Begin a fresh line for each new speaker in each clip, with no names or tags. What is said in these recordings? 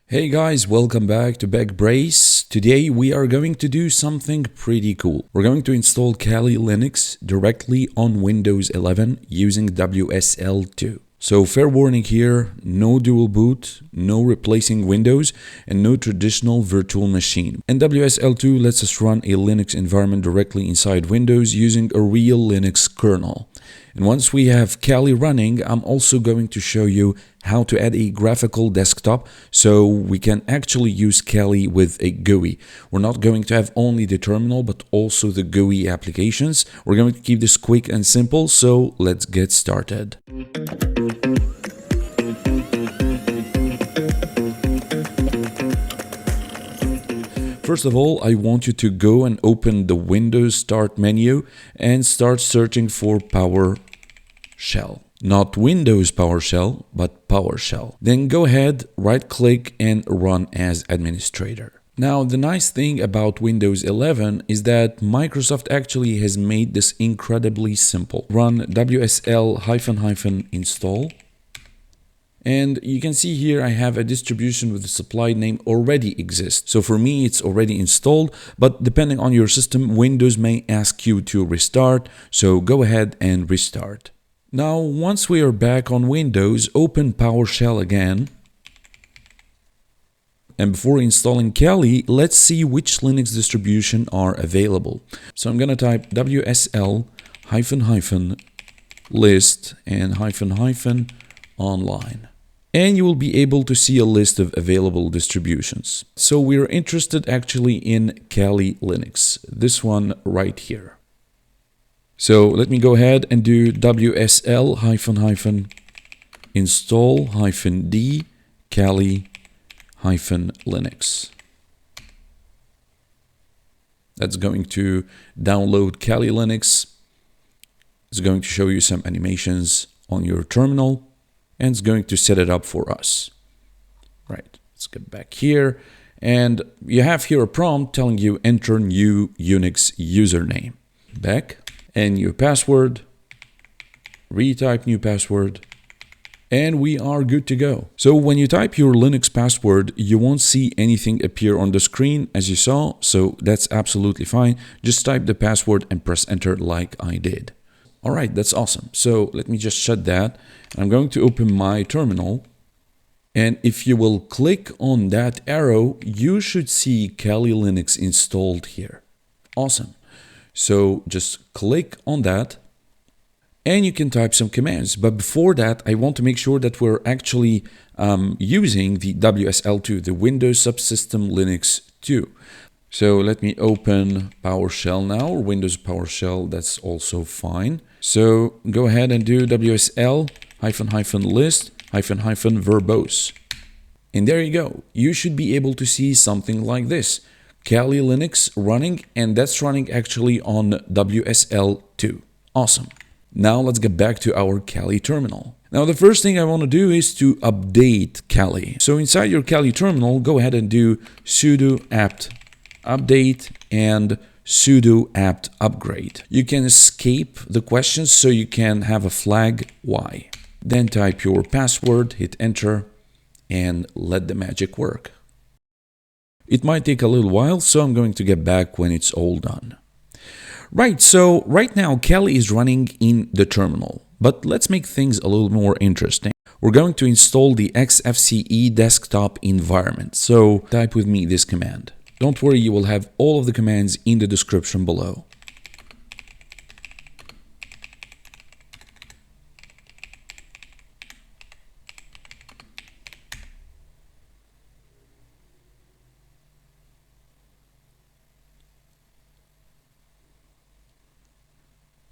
Hey guys, welcome back to Backbrace. Today we are going to do something pretty cool. We're going to install Kali Linux directly on Windows 11 using WSL 2. So fair warning here, no dual boot, no replacing Windows, and no traditional virtual machine. And WSL 2 lets us run a Linux environment directly inside Windows using a real Linux kernel. And once we have Kali running, I'm also going to show you how to add a graphical desktop so we can actually use Kali with a GUI. We're not going to have only the terminal, but also the GUI applications. We're going to keep this quick and simple, so let's get started. First of all, I want you to go and open the Windows Start menu and start searching for PowerShell. Not Windows PowerShell, but PowerShell. Then go ahead, right-click and run as administrator. Now, the nice thing about Windows 11 is that Microsoft actually has made this incredibly simple. Run wsl-install. And you can see here I have a distribution with the supplied name already exists. So for me, it's already installed, but depending on your system, Windows may ask you to restart. So go ahead and restart. Now, once we are back on Windows, open PowerShell again. And before installing Kali, let's see which Linux distribution are available. So I'm going to type wsl -list and -online. And you will be able to see a list of available distributions. So we're interested actually in Kali Linux, this one right here. So let me go ahead and do wsl -install -d Kali -linux. That's going to download Kali Linux. It's going to show you some animations on your terminal. And it's going to set it up for us. Right, let's get back here. And you have here a prompt telling you enter new Unix username. Back, and your password. Retype new password. And we are good to go. So when you type your Linux password, you won't see anything appear on the screen as you saw. So that's absolutely fine. Just type the password and press enter like I did. All right, that's awesome. So let me just shut that. I'm going to open my terminal. And if you will click on that arrow, you should see Kali Linux installed here. Awesome. So just click on that and you can type some commands. But before that, I want to make sure that we're actually using the WSL2, the Windows Subsystem Linux 2. So let me open PowerShell now, or Windows PowerShell, that's also fine. So go ahead and do wsl -list -verbose. And there you go. You should be able to see something like this. Kali Linux running, and that's running actually on WSL 2. Awesome. Now let's get back to our Kali terminal. Now the first thing I want to do is to update Kali. So inside your Kali terminal, go ahead and do sudo apt update and sudo apt upgrade. You can escape the questions so you can have a flag Y. Then type your password, hit enter, and let the magic work. It might take a little while, so I'm going to get back when it's all done. Right, so right now Kali is running in the terminal, but let's make things a little more interesting. We're going to install the XFCE desktop environment, so type with me this command. Don't worry, you will have all of the commands in the description below.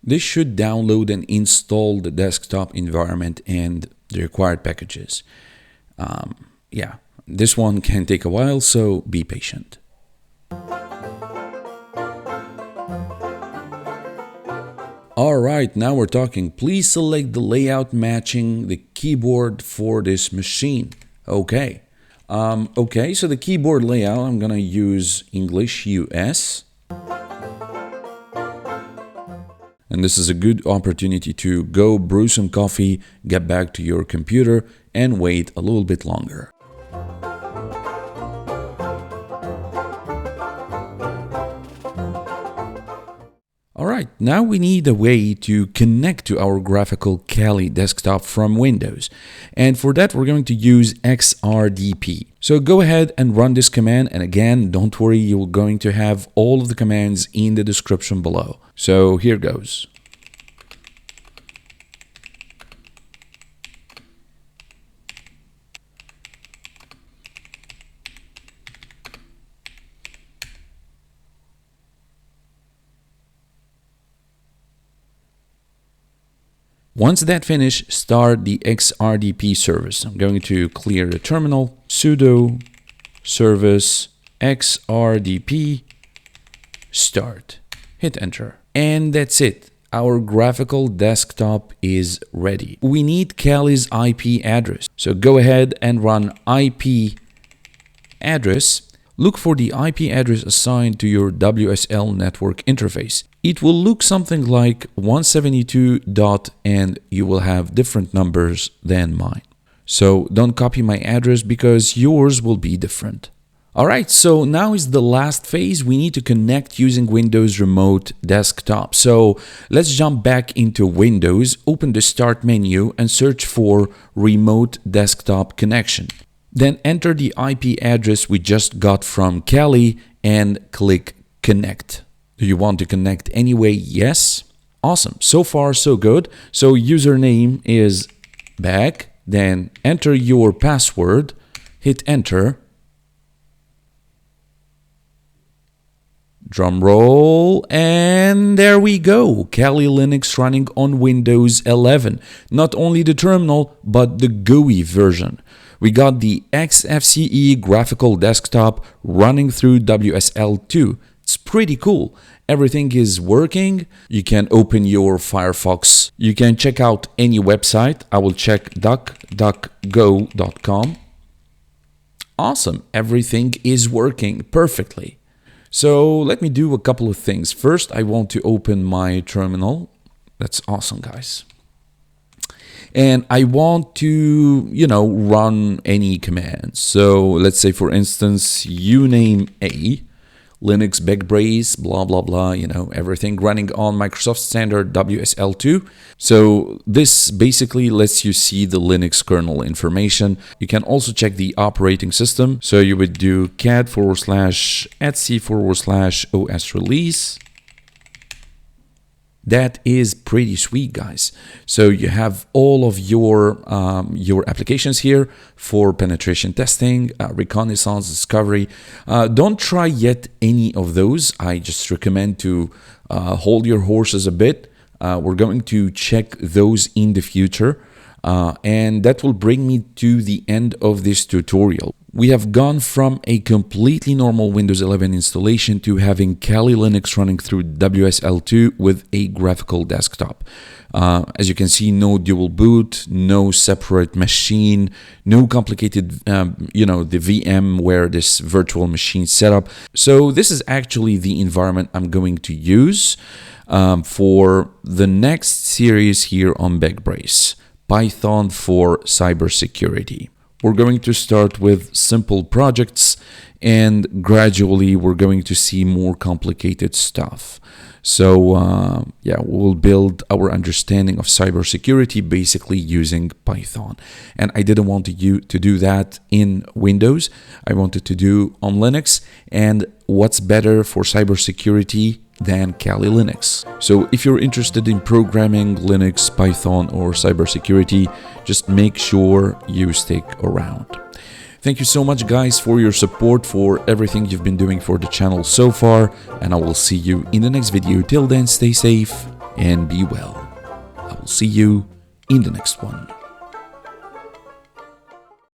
This should download and install the desktop environment and the required packages. Yeah, this one can take a while, so be patient. Alright, now we're talking. Please select the layout matching the keyboard for this machine. Okay. Okay, so the keyboard layout, I'm gonna use English US. And this is a good opportunity to go brew some coffee, get back to your computer, and wait a little bit longer. Alright, now we need a way to connect to our graphical Kali desktop from Windows. And for that, we're going to use XRDP. So go ahead and run this command. And again, don't worry, you're going to have all of the commands in the description below. So here goes. Once that finishes, start the XRDP service. I'm going to clear the terminal, sudo service XRDP start. Hit enter. And that's it. Our graphical desktop is ready. We need Kali's IP address. So go ahead and run IP address. Look for the IP address assigned to your WSL network interface. It will look something like 172. And you will have different numbers than mine. So don't copy my address because yours will be different. Alright, so now is the last phase. We need to connect using Windows Remote Desktop. So let's jump back into Windows, open the Start menu and search for Remote Desktop Connection. Then enter the IP address we just got from Kali and click Connect. Do you want to connect anyway? Yes. Awesome. So far, so good. So username is back. Then enter your password. Hit enter. Drum roll, and there we go. Kali Linux running on Windows 11. Not only the terminal, but the GUI version. We got the XFCE graphical desktop running through WSL 2. It's pretty cool. Everything is working. You can open your Firefox. You can check out any website. I will check duckduckgo.com. Awesome. Everything is working perfectly. So let me do a couple of things. First, I want to open my terminal. That's awesome, guys. And I want to, run any command. So let's say, for instance, uname a Linux backbrace, blah, blah, blah, everything running on Microsoft standard WSL2. So this basically lets you see the Linux kernel information. You can also check the operating system. So you would do cat/etc/os release. That is pretty sweet, guys. So you have all of your applications here for penetration testing, reconnaissance, discovery. Don't try yet any of those. I just recommend to hold your horses a bit. We're going to check those in the future. And that will bring me to the end of this tutorial. We have gone from a completely normal Windows 11 installation to having Kali Linux running through WSL2 with a graphical desktop. As you can see, no dual boot, no separate machine, no complicated, the VM where this virtual machine setup. So this is actually the environment I'm going to use for the next series here on Backbrace. Python for cybersecurity. We're going to start with simple projects and gradually we're going to see more complicated stuff. So we'll build our understanding of cybersecurity basically using Python. And I didn't want to do that in Windows. I wanted to do on Linux. And what's better for cybersecurity than Kali Linux? So if you're interested in programming, Linux, Python, or cybersecurity, just make sure you stick around. Thank you so much, guys, for your support, for everything you've been doing for the channel so far, and I will see you in the next video. Till then, stay safe and be well. I will see you in the next one.